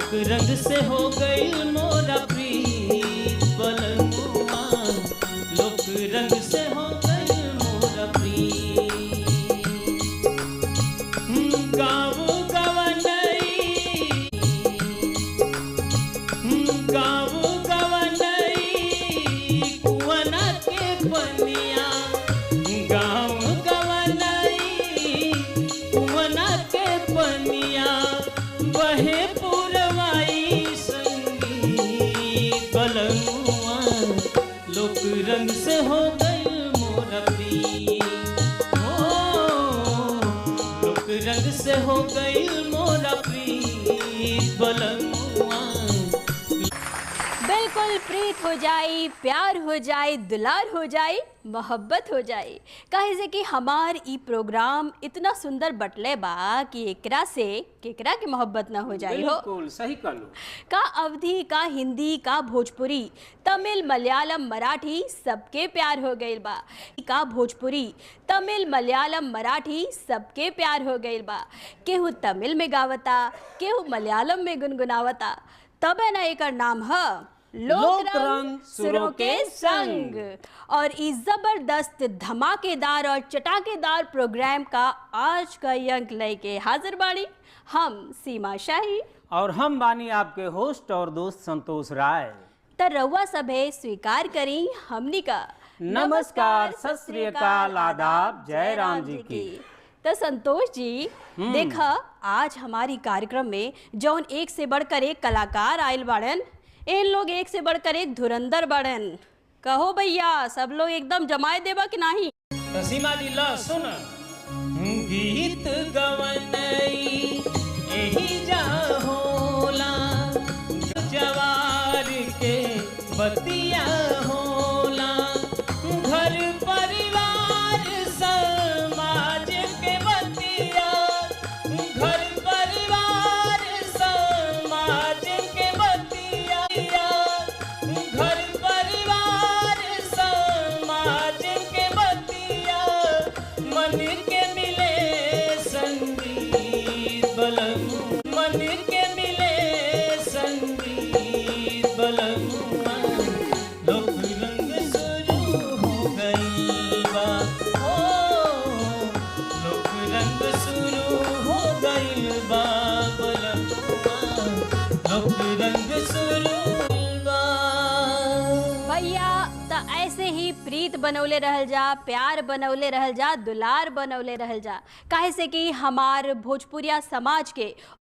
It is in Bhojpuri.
लोक रंग से हो गई मोरा प्रीत बलनुआ, लोक रंग से हो गई मोरा प्रीत। गाँव गवनई, गाँव गवनई कुआना के पनिया, गाँव गवनई कुआना के पनिया, बहे पुरवाई संगीत बलनुआ, लोक रंग से हो गई मोरा प्रीत। लोक रंग से हो गई मोरा प्रीत बलनुआ। बिल्कुल प्रीत हो जाई, प्यार हो जाए, दुलार हो जाए, मोहब्बत हो जाए। काहे से कि हमार ई प्रोग्राम इतना सुंदर बटले बा कि एकरा से केकरा के मोहब्बत ना हो जाए हो। बिल्कुल सही कहलू। का अवधी, का हिंदी, का भोजपुरी, तमिल, मलयालम, मराठी सबके प्यार हो गईल बा। का भोजपुरी, तमिल, मलयालम, मराठी सबके प्यार हो गईल बा। केहू तमिल में गावता, केहू मलयालम में गुनगुनावता, तबे ना एकर नाम है लोक रंग सुरों के संग। और इस जबरदस्त, धमाकेदार और चटाकेदार प्रोग्राम का आज का अंक लेके हाजिर बानी हम सीमा शाही और हम बानी आपके होस्ट और दोस्त संतोष राय। त रउआ सभे स्वीकार करी हमनी का नमस्कार, सत श्री अकाल, आदाब, जय राम जी की। तो संतोष जी देखा, आज हमारी कार्यक्रम में जौन एक से बढ़कर एक कलाकार आयल बाड़न, इन लोग एक से बढ़कर एक धुरंधर बाड़न। कहो भैया, सब लोग एकदम जमाए देबा कि नहीं? सीमा जी ला सुन, गीत गवनई एही जा होला, जवार के बतिया होला, घर परिवार समाज के बतिया, घर परिवार समाज के बतिया, घर परिवार समाज के बतिया, मन के मिले संगीत बलनुआ, मन के मिले संगीत बलनुआ, लोक रंग शुरू हो गई बा, लोक रंग शुरू हो गई बा बलनुआ, लोक रंग शुरू बा। भैया त ऐसे ही प्रीत बनौले रहल जा, प्यार बनौले रहल जा, दुलार बनौले रहल जा। काहे से कि हमार भोजपुरिया समाज के